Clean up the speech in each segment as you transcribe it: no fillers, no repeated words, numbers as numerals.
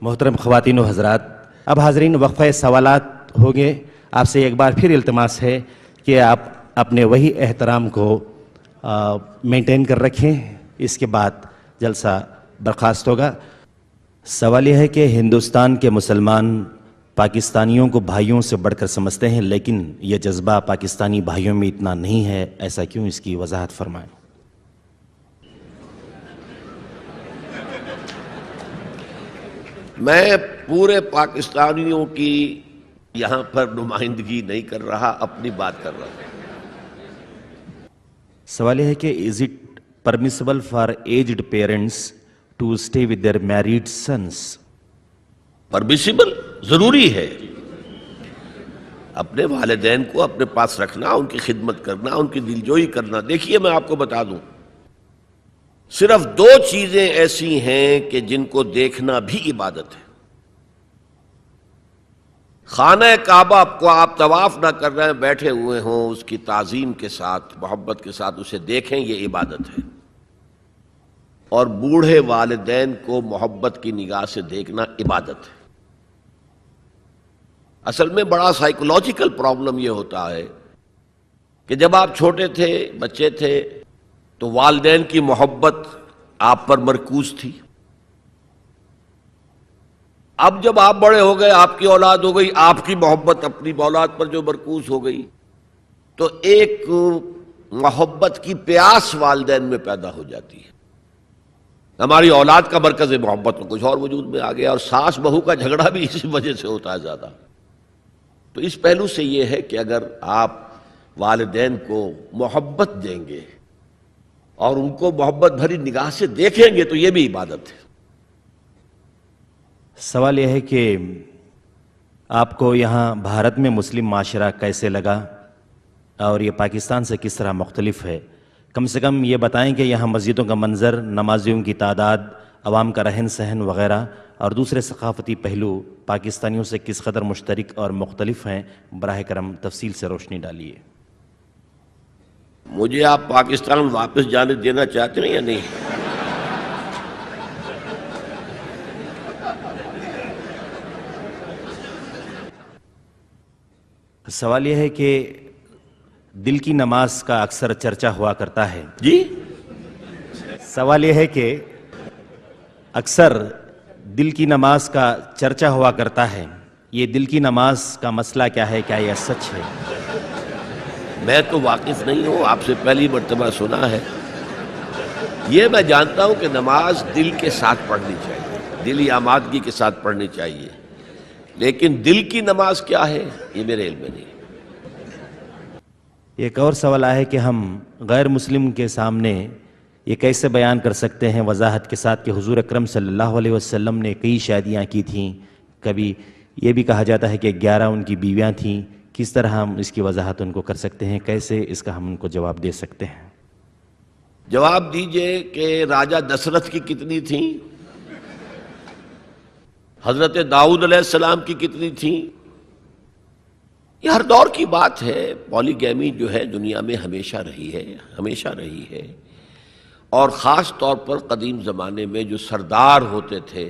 محترم خواتین و حضرات، اب حاضرین وقفہ سوالات ہوں گے۔ آپ سے ایک بار پھر التماس ہے کہ آپ اپنے وہی احترام کو مینٹین کر رکھیں، اس کے بعد جلسہ برخاست ہوگا۔ سوال یہ ہے کہ ہندوستان کے مسلمان پاکستانیوں کو بھائیوں سے بڑھ کر سمجھتے ہیں، لیکن یہ جذبہ پاکستانی بھائیوں میں اتنا نہیں ہے، ایسا کیوں؟ اس کی وضاحت فرمائیں۔ میں پورے پاکستانیوں کی یہاں پر نمائندگی نہیں کر رہا، اپنی بات کر رہا ہوں۔ سوال یہ ہے کہ is it permissible for aged parents to stay with their married sons؟ Permissible ضروری ہے، اپنے والدین کو اپنے پاس رکھنا، ان کی خدمت کرنا، ان کی دلجوئی کرنا۔ دیکھیے میں آپ کو بتا دوں، صرف دو چیزیں ایسی ہیں کہ جن کو دیکھنا بھی عبادت ہے۔ خانہ کعبہ کو آپ طواف نہ کر رہے ہیں، بیٹھے ہوئے ہوں، اس کی تعظیم کے ساتھ، محبت کے ساتھ اسے دیکھیں، یہ عبادت ہے۔ اور بوڑھے والدین کو محبت کی نگاہ سے دیکھنا عبادت ہے۔ اصل میں بڑا سائیکولوجیکل پرابلم یہ ہوتا ہے کہ جب آپ چھوٹے تھے، بچے تھے، تو والدین کی محبت آپ پر مرکوز تھی۔ اب جب آپ بڑے ہو گئے، آپ کی اولاد ہو گئی، آپ کی محبت اپنی اولاد پر جو مرکوز ہو گئی، تو ایک محبت کی پیاس والدین میں پیدا ہو جاتی ہے۔ ہماری اولاد کا مرکز محبت میں کچھ اور وجود میں آ گیا، اور ساس بہو کا جھگڑا بھی اسی وجہ سے ہوتا ہے زیادہ۔ تو اس پہلو سے یہ ہے کہ اگر آپ والدین کو محبت دیں گے اور ان کو محبت بھری نگاہ سے دیکھیں گے تو یہ بھی عبادت ہے۔ سوال یہ ہے کہ آپ کو یہاں بھارت میں مسلم معاشرہ کیسے لگا اور یہ پاکستان سے کس طرح مختلف ہے؟ کم سے کم یہ بتائیں کہ یہاں مسجدوں کا منظر، نمازیوں کی تعداد، عوام کا رہن سہن وغیرہ اور دوسرے ثقافتی پہلو پاکستانیوں سے کس قدر مشترک اور مختلف ہیں؟ براہ کرم تفصیل سے روشنی ڈالیے۔ مجھے آپ پاکستان واپس جانے دینا چاہتے ہیں یا نہیں؟ سوال یہ ہے کہ دل کی نماز کا اکثر چرچا ہوا کرتا ہے۔ جی؟ سوال یہ ہے کہ اکثر دل کی نماز کا چرچا ہوا کرتا ہے، یہ دل کی نماز کا مسئلہ کیا ہے؟ کیا یہ سچ ہے؟ میں تو واقف نہیں ہوں، آپ سے پہلی مرتبہ سنا ہے۔ یہ میں جانتا ہوں کہ نماز دل کے ساتھ پڑھنی چاہیے، دلی آمادگی کے ساتھ پڑھنی چاہیے، لیکن دل کی نماز کیا ہے یہ میرے علم میں نہیں۔ ایک اور سوال ہے کہ ہم غیر مسلم کے سامنے یہ کیسے بیان کر سکتے ہیں وضاحت کے ساتھ کہ حضور اکرم صلی اللہ علیہ وسلم نے کئی شادیاں کی تھیں، کبھی یہ بھی کہا جاتا ہے کہ 11 ان کی بیویاں تھیں، کس طرح ہم اس کی وضاحت ان کو کر سکتے ہیں؟ کیسے اس کا ہم ان کو جواب دے سکتے ہیں؟ جواب دیجئے کہ راجہ دسرتھ کی کتنی تھیں، حضرت داؤد علیہ السلام کی کتنی تھیں؟ یہ ہر دور کی بات ہے۔ پولی گیمی جو ہے دنیا میں ہمیشہ رہی ہے، ہمیشہ رہی ہے، اور خاص طور پر قدیم زمانے میں جو سردار ہوتے تھے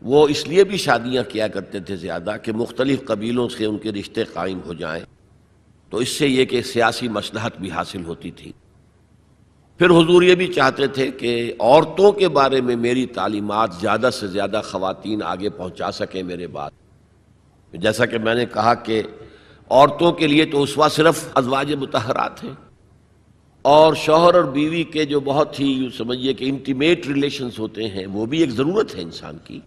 وہ اس لیے بھی شادیاں کیا کرتے تھے زیادہ کہ مختلف قبیلوں سے ان کے رشتے قائم ہو جائیں، تو اس سے یہ کہ سیاسی مصلحت بھی حاصل ہوتی تھی۔ پھر حضور یہ بھی چاہتے تھے کہ عورتوں کے بارے میں میری تعلیمات زیادہ سے زیادہ خواتین آگے پہنچا سکیں میرے بعد۔ جیسا کہ میں نے کہا کہ عورتوں کے لیے تو اسوہ صرف ازواج مطہرات ہیں، اور شوہر اور بیوی کے جو بہت ہی یوں سمجھیے کہ انٹیمیٹ ریلیشنز ہوتے ہیں، وہ بھی ایک ضرورت ہے انسان کی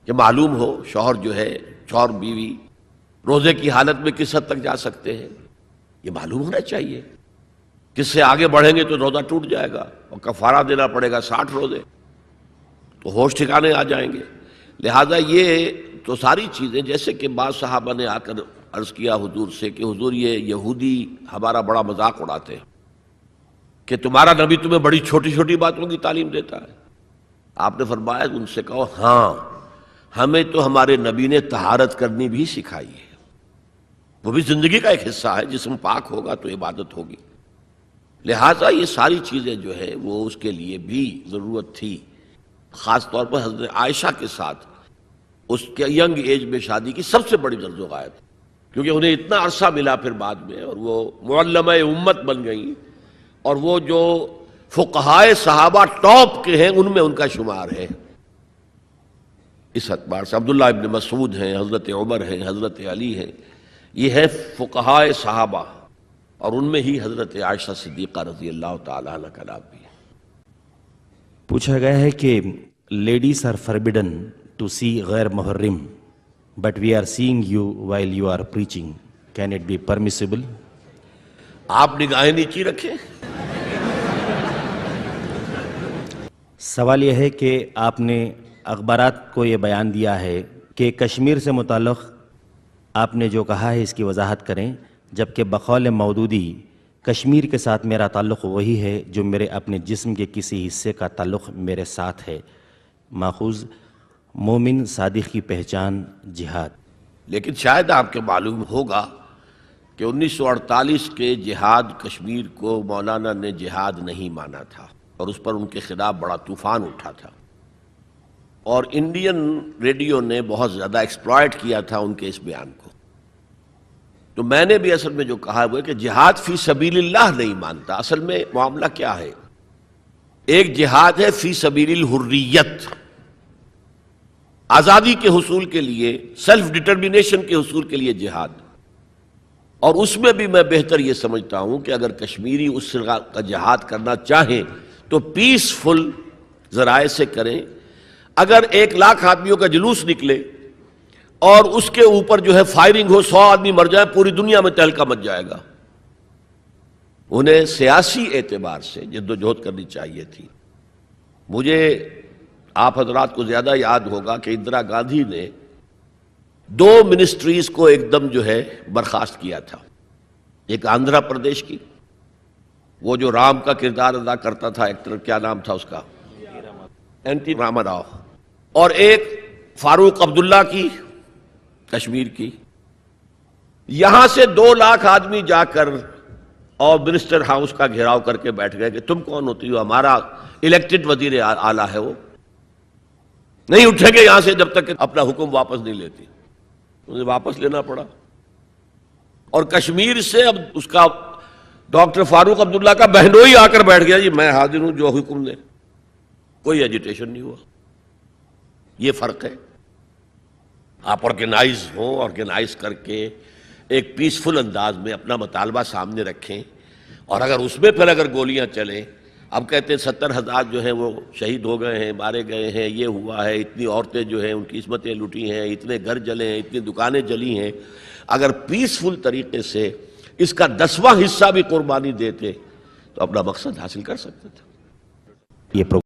کہ معلوم ہو شوہر جو ہے، شوہر بیوی روزے کی حالت میں کس حد تک جا سکتے ہیں، یہ معلوم ہونا چاہیے۔ کس سے آگے بڑھیں گے تو روزہ ٹوٹ جائے گا اور کفارہ دینا پڑے گا 60 روزے، تو ہوش ٹھکانے آ جائیں گے۔ لہذا یہ تو ساری چیزیں، جیسے کہ بعض صحابہ نے آ کر عرض کیا حضور سے کہ حضور یہ یہودی ہمارا بڑا مذاق اڑاتے ہیں کہ تمہارا نبی تمہیں بڑی چھوٹی چھوٹی باتوں کی تعلیم دیتا ہے۔ آپ نے فرمایا ان سے کہو ہاں، ہمیں تو ہمارے نبی نے طہارت کرنی بھی سکھائی ہے، وہ بھی زندگی کا ایک حصہ ہے، جسم پاک ہوگا تو عبادت ہوگی۔ لہٰذا یہ ساری چیزیں جو ہے وہ اس کے لیے بھی ضرورت تھی۔ خاص طور پر حضرت عائشہ کے ساتھ اس کے ینگ ایج میں شادی کی سب سے بڑی زرز و غایت، کیونکہ انہیں اتنا عرصہ ملا پھر بعد میں، اور وہ معلمہ امت بن گئیں، اور وہ جو فقہائے صحابہ ٹاپ کے ہیں ان میں ان کا شمار ہے۔ اس اعتبار سے عبداللہ ابن مسعود ہیں، حضرت عمر ہیں، حضرت علی ہیں، یہ ہے فقہائے صحابہ، اور ان میں ہی حضرت عائشہ صدیقہ رضی اللہ تعالی عنہ کا نام بھی ہے۔ پوچھا گیا ہے کہ ladies are forbidden to see غیر محرم but we are seeing you while you are preaching, can it be permissible? آپ نگاہیں نیچی رکھیں۔ سوال یہ ہے کہ آپ نے اخبارات کو یہ بیان دیا ہے کہ کشمیر سے متعلق آپ نے جو کہا ہے اس کی وضاحت کریں، جبکہ بقول مودودی کشمیر کے ساتھ میرا تعلق وہی ہے جو میرے اپنے جسم کے کسی حصے کا تعلق میرے ساتھ ہے۔ ماخوذ مومن صادق کی پہچان جہاد۔ لیکن شاید آپ کے معلوم ہوگا کہ 1948 کے جہاد کشمیر کو مولانا نے جہاد نہیں مانا تھا، اور اس پر ان کے خلاف بڑا طوفان اٹھا تھا، اور انڈین ریڈیو نے بہت زیادہ ایکسپلائٹ کیا تھا ان کے اس بیان کو۔ تو میں نے بھی اصل میں جو کہا وہ ہے کہ جہاد فی سبیل اللہ نہیں مانتا۔ اصل میں معاملہ کیا ہے؟ ایک جہاد ہے فی سبیل الحریت، آزادی کے حصول کے لیے، سیلف ڈٹرمنیشن کے حصول کے لیے جہاد، اور اس میں بھی میں بہتر یہ سمجھتا ہوں کہ اگر کشمیری اس طرح کا جہاد کرنا چاہیں تو پیسفل ذرائع سے کریں۔ اگر 1,00,000 آدمیوں کا جلوس نکلے اور اس کے اوپر جو ہے فائرنگ ہو، 100 آدمی مر جائے، پوری دنیا میں تہلکہ مچ جائے گا۔ انہیں سیاسی اعتبار سے جدوجہد کرنی چاہیے تھی۔ مجھے آپ حضرات کو زیادہ یاد ہوگا کہ اندرا گاندھی نے 2 منسٹریز کو ایک دم جو ہے برخاست کیا تھا۔ ایک آندھرا پردیش کی، وہ جو رام کا کردار ادا کرتا تھا ایکٹر، کیا نام تھا اس کا، این ٹی راما راؤ، اور ایک فاروق عبداللہ کی کشمیر کی۔ یہاں سے 2,00,000 آدمی جا کر اور منسٹر ہاؤس کا گھیراؤ کر کے بیٹھ گئے کہ تم کون ہوتی ہو؟ ہمارا الیکٹڈ وزیر اعلیٰ ہے، وہ نہیں اٹھیں گے یہاں سے جب تک کہ اپنا حکم واپس نہیں لیتی۔ انہیں واپس لینا پڑا، اور کشمیر سے اب اس کا ڈاکٹر فاروق عبداللہ کا بہنوئی آ کر بیٹھ گیا، جی میں حاضر ہوں جو حکم دے۔ کوئی ایجیٹیشن نہیں ہوا۔ یہ فرق ہے۔ آپ آرگنائز ہوں، آرگنائز کر کے ایک پیسفل انداز میں اپنا مطالبہ سامنے رکھیں، اور اگر اس میں پھر اگر گولیاں چلیں، اب کہتے ہیں 70,000 جو ہیں وہ شہید ہو گئے ہیں، مارے گئے ہیں، یہ ہوا ہے، اتنی عورتیں جو ہیں ان کی عصمتیں لوٹی ہیں، اتنے گھر جلے ہیں، اتنی دکانیں جلی ہیں۔ اگر پیسفل طریقے سے اس کا 10واں حصہ بھی قربانی دیتے تو اپنا مقصد حاصل کر سکتے تھے۔ یہ